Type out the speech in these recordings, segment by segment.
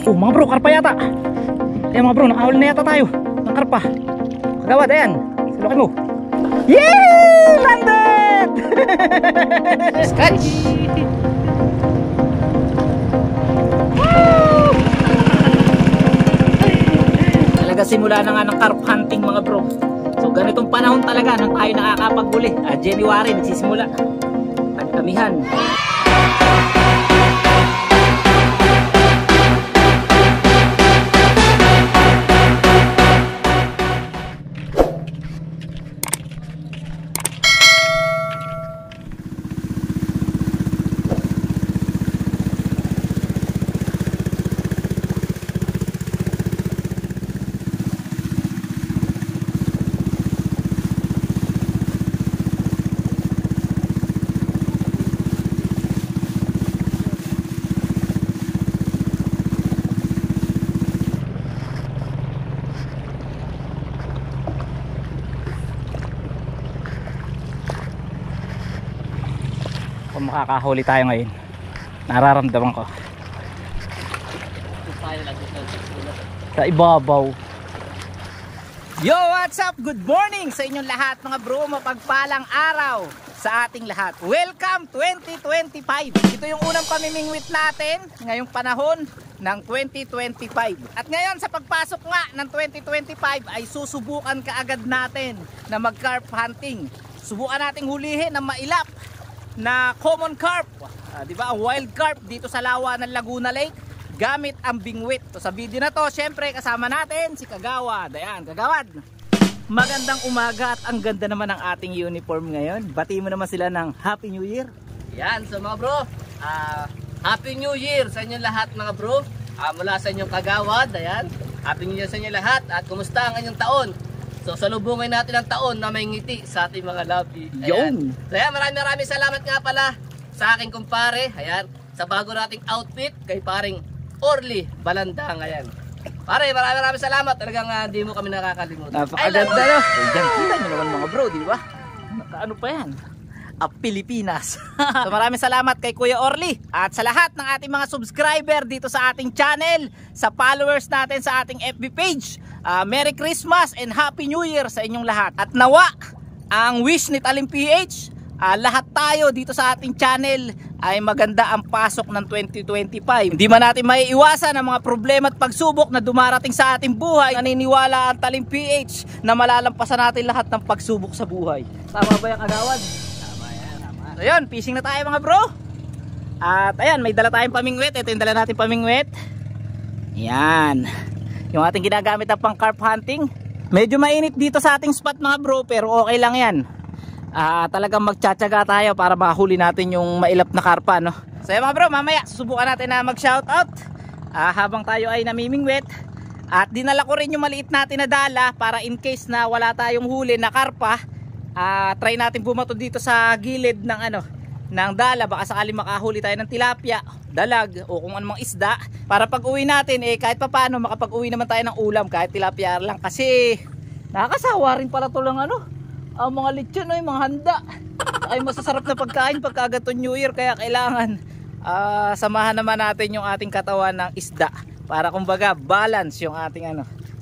Oh mga bro, karpa yata. Ayan mga bro, nakahuli na yata tayo ng karpa. Kagawad, ayan. Salukin mo. Yay! Landed! Scratch! Talaga simula na nga ng carp hunting mga bro. So ganitong panahon talaga nang tayo nakakapaghuli. January nagsisimula. Tagtamihan. Kung makakahuli tayo ngayon, nararamdaman ko sa ibabaw. Yo, what's up? Good morning sa inyong lahat mga bro. Mapagpalang araw sa ating lahat. Welcome 2025. Ito yung unang pamimingwit natin ngayong panahon ng 2025. At ngayon sa pagpasok nga ng 2025 ay susubukan kaagad natin na mag carp hunting. Subukan nating hulihin ng mailap na common carp, di ba? Ang wild carp dito sa lawa ng Laguna Lake gamit ang bingwit. So sa video na to, syempre kasama natin si Kagawad. Ayan, Kagawad. Magandang umaga at ang ganda naman ng ating uniform ngayon. Bati mo naman sila ng Happy New Year. Yan, so mga bro, Happy New Year sa inyong lahat mga bro. Mula sa inyong Kagawad, ayan. Happy New Year sa inyong lahat at kumusta ang inyong taon? So salubungin natin ang taon na may ngiti sa ating mga labi. Yun! So ayan, maraming salamat nga pala sa aking kumpare. Ayan, sa bago nating outfit kay paring Orly Balandang. Ayan. Pare, maraming salamat. Talagang hindi mo kami nakakalimutan. Napakaganda no? Diyan kita nyo naman mga bro, di ba? Ano pa yan? Pilipinas. So maraming salamat kay Kuya Orly at sa lahat ng ating mga subscriber dito sa ating channel, sa followers natin sa ating FB page. Merry Christmas and Happy New Year sa inyong lahat. At nawa ang wish ni Talim PH, lahat tayo dito sa ating channel ay maganda ang pasok ng 2025. Hindi man natin maiiwasan ang mga problema at pagsubok na dumarating sa ating buhay. Naniniwala ang Talim PH na malalampasan natin lahat ng pagsubok sa buhay. Tama ba yung Kagawad? So yun, fishing na tayo mga bro. At ayan, may dala tayong pamingwit. Ito yung dala natin pamingwit. Yan, yung ating ginagamit na pang carp hunting. Medyo mainit dito sa ating spot mga bro, pero okay lang yan. Talagang magtsatsaga tayo para mahuli natin yung mailap na karpa, no? So yun mga bro, mamaya susubukan natin na mag shoutout habang tayo ay namimingwit. At dinala ko rin yung maliit natin na dala para in case na wala tayong huli na karpa, try natin bumato dito sa gilid ng ng dala, baka sakali makahuli tayo ng tilapia, dalag o kung anumang isda para pag uwi natin kahit papaano makapag uwi naman tayo ng ulam kahit tilapia lang, kasi nakakasawa rin pala to lang ang mga lechon yung mga handa ay masasarap na pagkain pagka gato New Year, kaya kailangan samahan naman natin yung ating katawan ng isda para kumbaga balance yung ating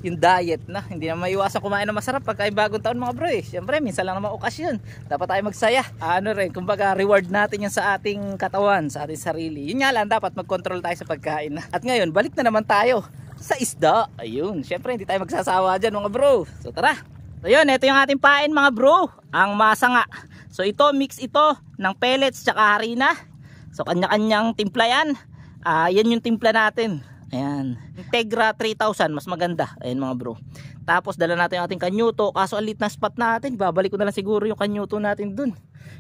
yung diet na. Hindi na maiwasan kumain ng masarap pagka bagong taon mga bro. Siyempre minsan lang naman okasyon, dapat tayo magsaya. Rin, kumbaga reward natin yan sa ating katawan, sa ating sarili. Yun nga lang, dapat mag-control tayo sa pagkain. At ngayon balik na naman tayo sa isda. Ayun, siyempre hindi tayo magsasawa dyan mga bro. So tara. So yun, ito yung ating pain mga bro, ang masanga. So ito, mix ito ng pellets tsaka harina. So kanya-kanyang timpla yan. Yan yung timpla natin. Ayan, Integra 3000, mas maganda. Ayan mga bro. Tapos dala natin yung ating kanyuto. Kaso alit na spot natin, babalik ko na lang siguro yung kanyuto natin dun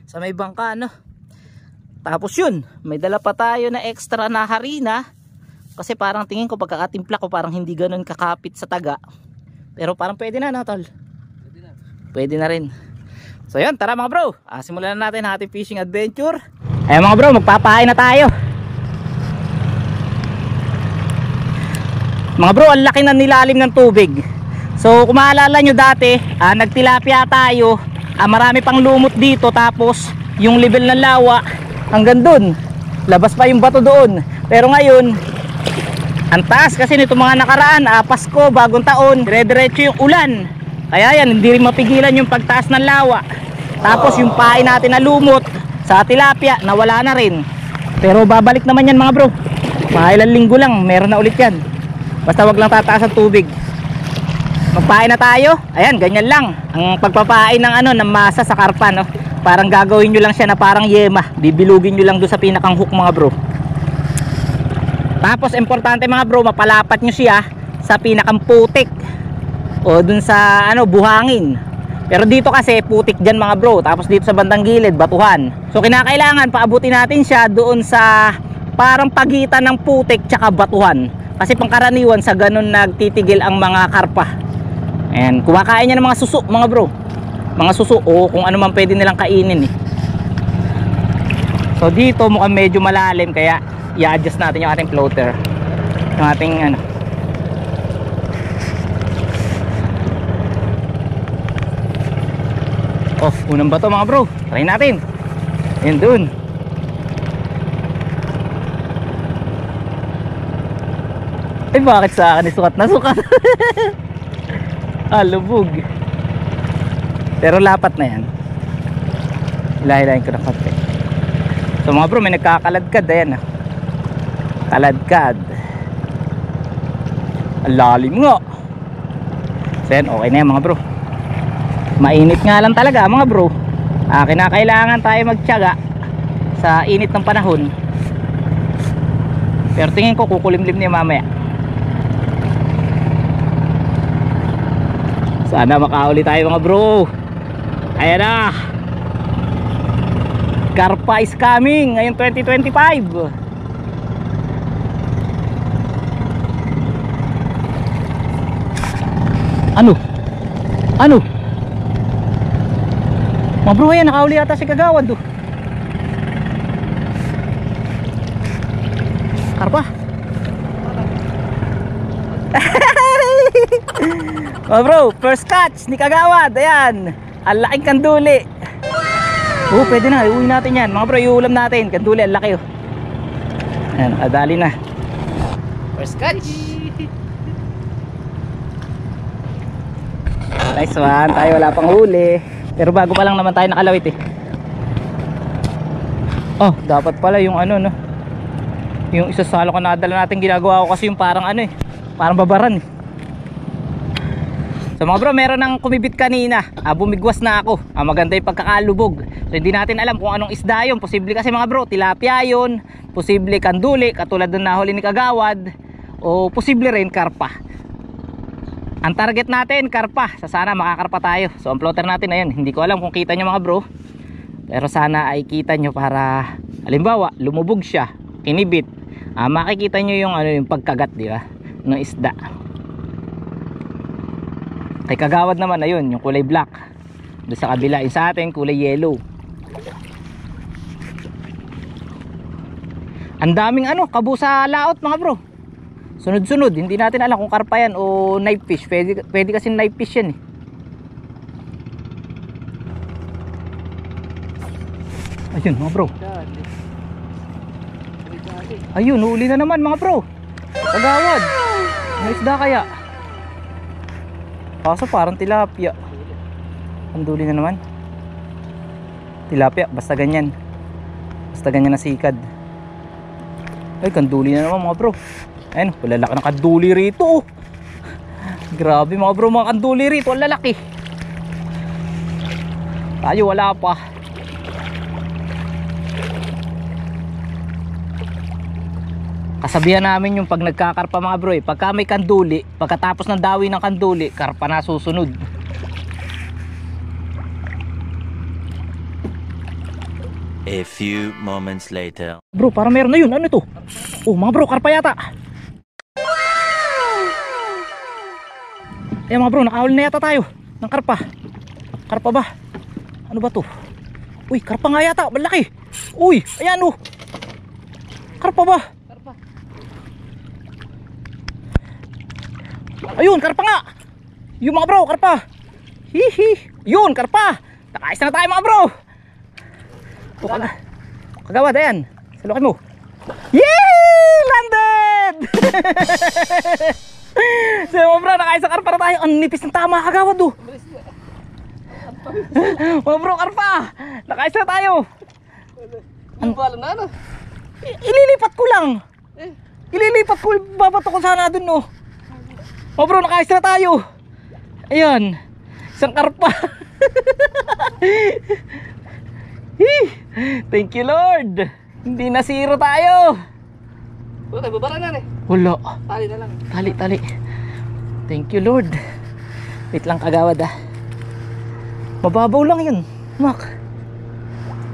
sa may bangka, no? Tapos yun, may dala pa tayo na extra na harina. Kasi parang tingin ko pagkakatimpla ko parang hindi ganun kakapit sa taga. Pero parang pwede na, no tol? Pwede na rin. So yun, tara mga bro, simulan na natin ang ating fishing adventure. Ayan mga bro, magpapain na tayo. Mga bro, ang laki ng nilalim ng tubig. So kung maalala nyo dati, nagtilapia tayo, marami pang lumot dito, tapos yung level ng lawa hanggang dun, labas pa yung bato doon. Pero ngayon Ang taas kasi nito mga nakaraan, Pasko, bagong taon, dire-diretso yung ulan. Kaya yan, hindi rin mapigilan yung pagtaas ng lawa. Tapos yung pain natin na lumot sa tilapia, nawala na rin. Pero babalik naman yan mga bro. Mga ilang linggo lang, meron na ulit yan. Basta wag lang tataas ang tubig. Magpain na tayo. Ayan, ganyan lang. Ang pagpapain ng ng masa sa karpa, no? Parang gagawin nyo lang siya na parang yema. Bibilugin nyo lang doon sa pinakang hook mga bro. Tapos importante mga bro, mapalapat nyo siya sa pinakang putik o dun sa buhangin. Pero dito kasi putik dyan mga bro. Tapos dito sa bandang gilid, batuhan. So kinakailangan paabutin natin siya doon sa parang pagitan ng putik tsaka batuhan. Kasi pangkaraniwan sa ganun nagtitigil ang mga karpa. And kumakain niya ng mga suso mga bro. Mga suso o kung ano man pwede nilang kainin eh. So dito mukhang medyo malalim kaya i-adjust natin yung ating floater. Yung ating off, unang bato mga bro. Try natin. Ayun dun. Eh bakit sa akin sukat na sukat? Lubog. Pero lapat na yan. Hilahin ko na konti. So mga bro, may nagkakaladkad. Ayan kaladkad. Ang lalim nga. So yan, okay na yan mga bro. Mainit nga lang talaga mga bro. Kinakailangan tayo magtiyaga sa init ng panahon. Pero tingin ko kukulimlim niya mamaya. Sana makauli tayo mga bro. Ayan na, karpa is coming ngayong 2025. Ano? Mga bro, ayan, nakauli yata si Kagawad do. Karpa. Mga bro, first catch ni Kagawad. Ayan, ang laking kanduli. Pwede na, iuwi natin yan mga bro, iulam natin. Kanduli, ang laki Ayan, adali na. First catch. Nice one, tayo wala pang huli. Pero bago pa lang naman tayo nakalawit dapat pala yung no, yung isasalo ko na nadala natin, ginagawa ko kasi yung parang parang babaran So mga bro, meron ng kumibit kanina. Bumigwas na ako. Maganda yung pagkakalubog. So hindi natin alam kung anong isda yun. Posible kasi mga bro, tilapia yun. Posible kanduli, katulad ng nahuli ni Kagawad. O posible rin karpa. Ang target natin, karpa. So sana makakarpa tayo. So ang floater natin, ayan, hindi ko alam kung kita nyo mga bro. Pero sana ay kita nyo para, halimbawa, lumubog siya, kinibit. Makikita nyo yung, yung pagkagat, di ba? Ng isda. Kay Kagawad naman, ayun, yung kulay black. Doon sa kabila, yung sa atin, kulay yellow. Ang daming kabo sa laot mga bro. Sunod-sunod, hindi natin alam kung karpa yan o knife fish. Pwede kasi knife fish yan Ayun mga bro. Ayun, huli na naman mga bro. Kagawad. May isda kaya? Kaso parang tilapia. Anduli na naman. Tilapia, basta ganyan. Basta ganyan na sikad. Ay, kanduli na naman mga bro. Ayun, walalaki ng kanduli rito. Grabe mga bro, mga kanduli rito. Ang lalaki. Tayo wala pa. Kasabihan namin yung pag nagkakarpa mga bro pagka may kanduli, pagkatapos ng dawi ng kanduli, karpa na susunod. A few moments later. Bro, parang meron na yun. Ano to? Mga bro, karpa yata. Ayan mga bro, nakahuli na yata tayo ng karpa. Karpa ba? Ano ba to? Uy, karpa nga yata, malaki. Uy, ayan karpa ba? Ayun, karpa nga. Yung mga bro, karpa. Hihi. Yun, karpa. Nakais na tayo mga bro. Kagawad, ayan. Salukin mo. Yee! Landed! Lord! So mga bro, nakaisa karpa na tayo. Ang nipis ng tama kagawad oh. Mga bro, karpa! Nakaisa na tayo. Ang balo na ano? Ililipat ko lang. Ililipat ko, babato ko sana dun no. Mga bro, nakaisa na tayo. Ayan, isang karpa. Thank you Lord. Hindi na zero tayo. Wala, babara na eh. Wala. Tali na lang. Tali. Thank you Lord. Wait lang kagawad ah. Mababaw lang yun, Mac.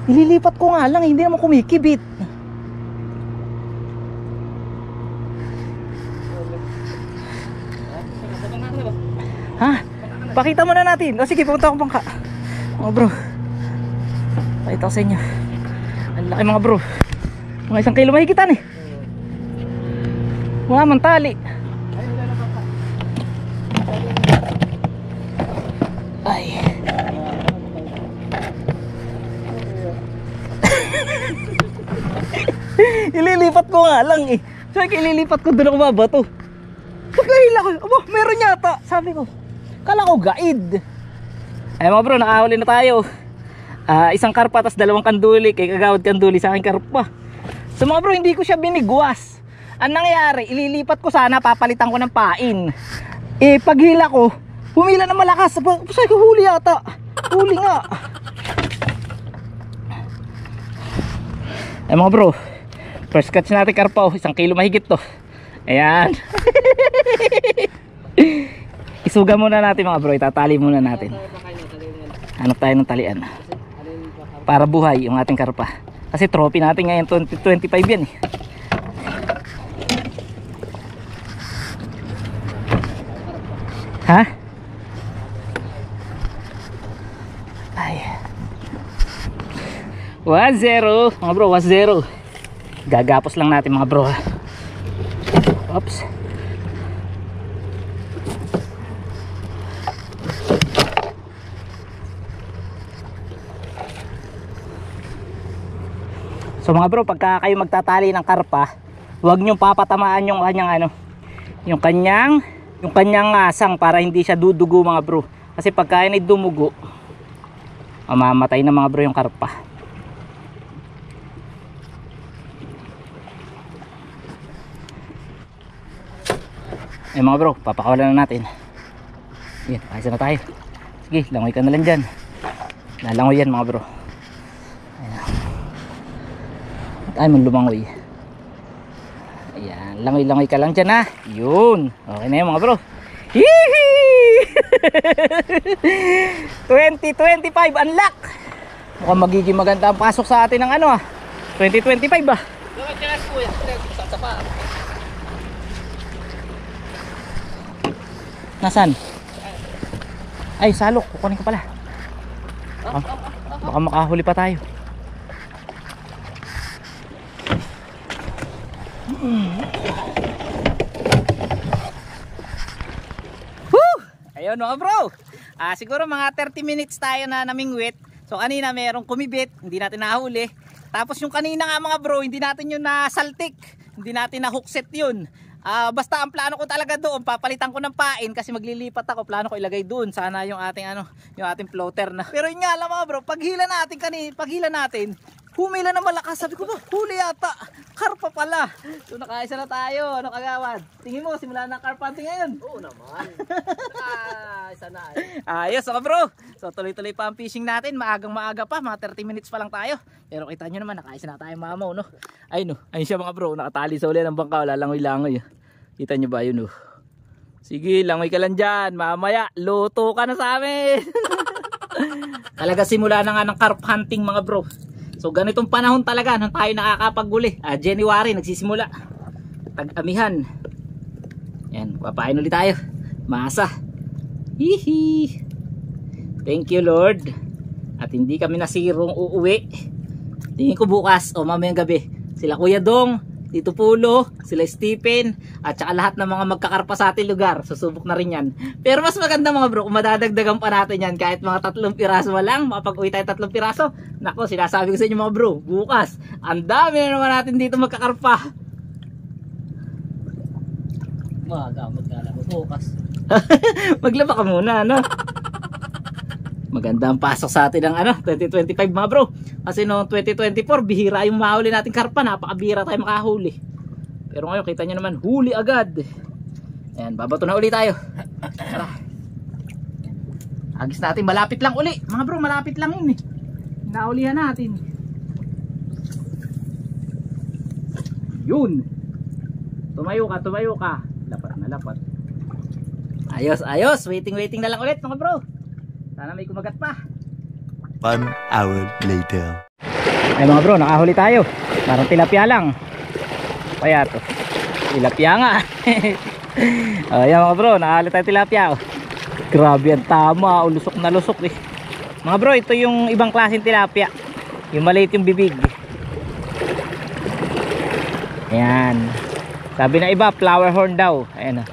Nililipat ko nga lang, hindi naman kumikibit. Ha? Pakita mo na natin. O sige, pupunta akong bangka. Mga bro, pakita ko sa inyo. Ang laki mga bro. Mga 1 kilo mahigitan eh. Wala man tali. Ay. Ililipat ko nga lang eh. So ililipat ko doon ako babato. Pagkahila ko, aba, meron yata. Sabi ko, kala ko gaid. Ay mga bro, nakahuli na tayo. Isang karpa tas 2 kanduli. Kay kagawad kanduli sa aking karpa. So mga bro, hindi ko siya binigwas. Ang nangyari, ililipat ko sana, papalitan ko ng pain. Eh paghila ko, humila na malakas. Sabi ko, huli yata. Huli nga. Ay mga bro, first catch natin karpa oh. 1 kilo mahigit to. Ayan. Isuga muna natin mga bro, itatali muna natin. Hanap tayo ng talian para buhay yung ating karpa. Kasi trophy natin ngayon 2025 yan eh. Ha? Ay. 1-0 mga bro, 1-0. Gagapos lang natin mga bro ha. Oops. So mga bro, pagka kayo magtatali ng karpa, huwag nyo papatamaan yung kanyang ano, yung kanyang asang para hindi siya dudugo mga bro. Kasi pagka yun ay dumugo, mamamatay na mga bro yung karpa. Eh mga bro, papakawalan na natin. Yan, ayos na tayo. Sige, langoy ka na lang dyan. Lalangoy yan mga bro. Ay, mong lumangoy. Ayan, langoy-langoy ka lang dyan ha. Yun, okay na yun mga bro. Hihi! 2025 unlock. Mukhang magiging maganda ang pasok sa atin ng ano 2025 ba? Nasaan? Ay, salok, kukunin ko pala. Baka makahuli pa tayo. Ayun mga bro, siguro mga 30 minutes tayo na namingwit. So kanina merong kumibit, hindi natin nahuli. Tapos yung kanina nga mga bro, hindi natin yun nasaltik, hindi natin na hookset yun. Basta ang plano ko talaga doon, papalitan ko ng pain kasi maglilipat ako. Plano ko ilagay doon sana yung ating yung ating floater na. Pero yun nga lang mga bro, paghila natin, humila na malakas. Sabi ko ba, huli yata, karpa pala. So nakaisa na tayo, ano kagawad? Tingin mo, simula na carp hunting ngayon? Oo naman. Isa na Ayos mga bro. So tuloy-tuloy pa ang fishing natin, maagang-maaga pa, mga 30 minutes pa lang tayo. Pero kita nyo naman, nakaisa na tayo mamaw no. Ayun ayun siya mga bro, nakatali sa uli ng bangka, wala langoy-langoy. Kita nyo ba yun Sige, langoy ka lang dyan, mamaya luto ka na sa amin. Talaga simula na nga ng carp hunting mga bro. So ganitong panahon talaga nang tayo nakakapaguli. January nagsisimula. Tag-amihan. Yan, papain ulit tayo. Masa. Hihi. Thank you Lord. At hindi kami nasirong uuwi. Tingin ko bukas o mamayang gabi, sila Kuya Dong, Tito Pulo, sila Stephen, at saka lahat ng mga magkakarpa sa ating lugar. Susubok na rin yan. Pero mas maganda mga bro, kung madadagdagan pa natin yan, kahit mga 3 piraso lang, makapag-uwi tayo 3 piraso. Nako, sinasabi ko sa inyo mga bro, bukas, ang dami na naman natin dito magkakarpa. Magamot ka lang bukas. Maglaba ka muna, ano? Maganda ang pasok sa atin ng 2025 mga bro. Kasi noong 2024, bihira yung mahuli natin karpa. Napakabihira tayo makahuli. Pero ngayon, kita nyo naman, huli agad. Ayan, babato na uli tayo. Tara. Agis natin, malapit lang uli. Mga bro, malapit lang yun eh. Naulihan natin. Yun. Tumayo ka. Lapat na lapat. Ayos. Waiting na lang ulit mga bro. Sana may kumagat pa. 1 hour later. Ay mga bro, nakahuli tayo. Parang tilapia lang. Kaya to. Tilapia nga. Ayan mga bro, nakahuli tayo tilapia. Grabe ang tama. Lusok na lusok eh. Mga bro, ito yung ibang klaseng tilapia. Yung maliit yung bibig. Ayan. Sabi na iba, flower horn daw. Ayan o.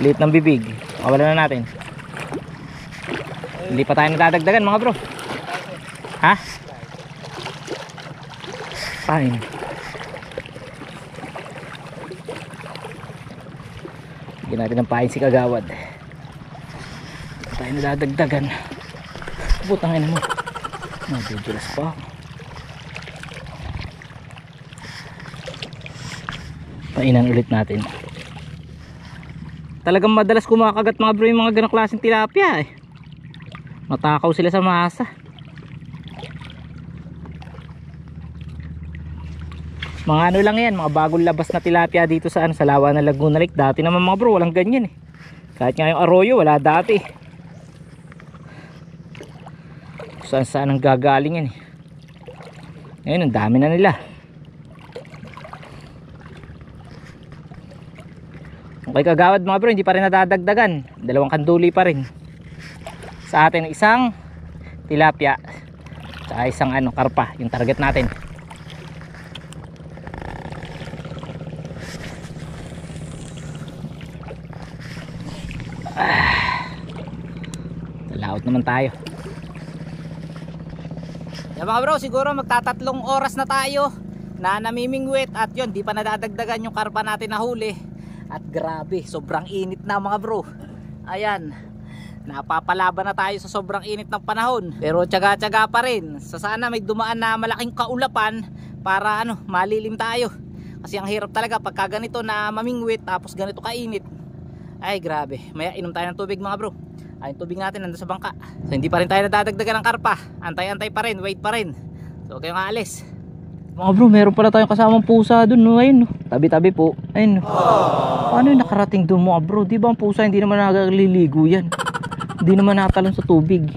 Liit ng bibig. Kawalan na natin. Hindi pa tayo nadadagdagan mga bro. Ha? Fine. Bigyan natin ng pain si Kagawad. Hindi pa tayo nadadagdagan. Butangin mo. Madudulas pa. Painan ulit natin. Talagang madalas kumakagat mga bro yung mga ganang klaseng tilapia eh. Matakaw sila sa masa. Mga ano lang yan, mga bagong labas na tilapia dito sa sa lawa ng Laguna Lake. Dati naman mga bro, walang ganyan eh. Kahit nga yung arroyo, wala dati. Saan saan ang gagaling yan eh. Ngayon, ang dami na nila. Okay Kagawad mga bro, hindi pa rin nadadagdagan. 2 kanduli pa rin. Sa atin isang tilapia saka isang karpa, yung target natin. Laot naman tayo. Yeah, mga bro, siguro magtatatlong oras na tayo na namimingwit at yun, di pa nadadagdagan yung karpa natin na huli. At grabe, sobrang init na mga bro. Ayan, napapalaban na tayo sa sobrang init ng panahon. Pero tiyaga-tiyaga pa rin. Sa sana may dumaan na malaking kaulapan para malilim tayo. Kasi ang hirap talaga pagka ganito na mamingwit tapos ganito kainit. Ay grabe, maya inom tayo ng tubig mga bro. Ay, tubig natin nandun sa bangka. So hindi pa rin tayo nadadagdagan ng karpa. Antay-antay pa rin, wait pa rin. So huwag kayong aalis. Mga bro, meron pala tayong kasamang pusa dun, no? Ayun, no? Tabi-tabi po. Ayun, no? Paano yung nakarating dun mga bro? Di ba ang pusa hindi naman nagaliligo yan? Hindi naman natalon sa tubig.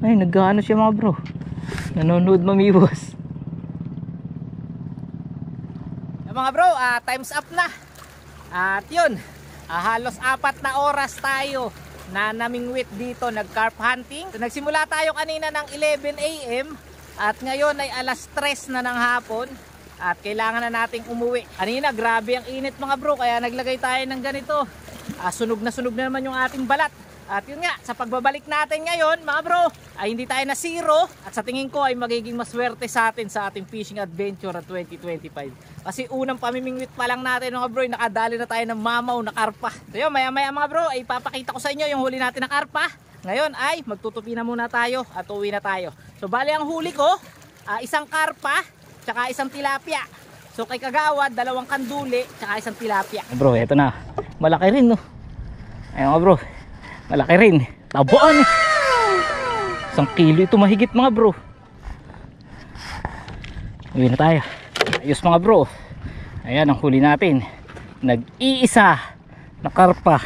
Ayun, nag-ano siya mga bro. Nanonood mamibos. Mga bro, time's up na. At yun, halos 4 na oras tayo na namingwit dito, nag-carp hunting. So, nagsimula tayo kanina ng 11 AM at ngayon ay alas 3 na ng hapon at kailangan na nating umuwi. Kanina grabe ang init mga bro, kaya naglagay tayo ng ganito. Sunog na naman yung ating balat. At yun nga, sa pagbabalik natin ngayon mga bro, ay hindi tayo na zero at sa tingin ko ay magiging maswerte sa atin sa ating fishing adventure at 2025. Kasi unang pamimingwit pa lang natin mga bro, nakadali na tayo ng mamaw na karpa. So yun, maya maya mga bro, ay papakita ko sa inyo yung huli natin ng karpa. Ngayon ay magtutupi na muna tayo at uwi na tayo. So bali ang huli ko, isang karpa, tsaka isang tilapia. So kay Kagawad, 2 kanduli, tsaka isang tilapia. Bro, eto na, malaki rin no. Ayun mga bro, malaki rin. Tabuan eh. 1 kilo ito mahigit mga bro. Uwi na tayo. Ayos mga bro. Ayan ang huli natin. Nag-iisa na karpa.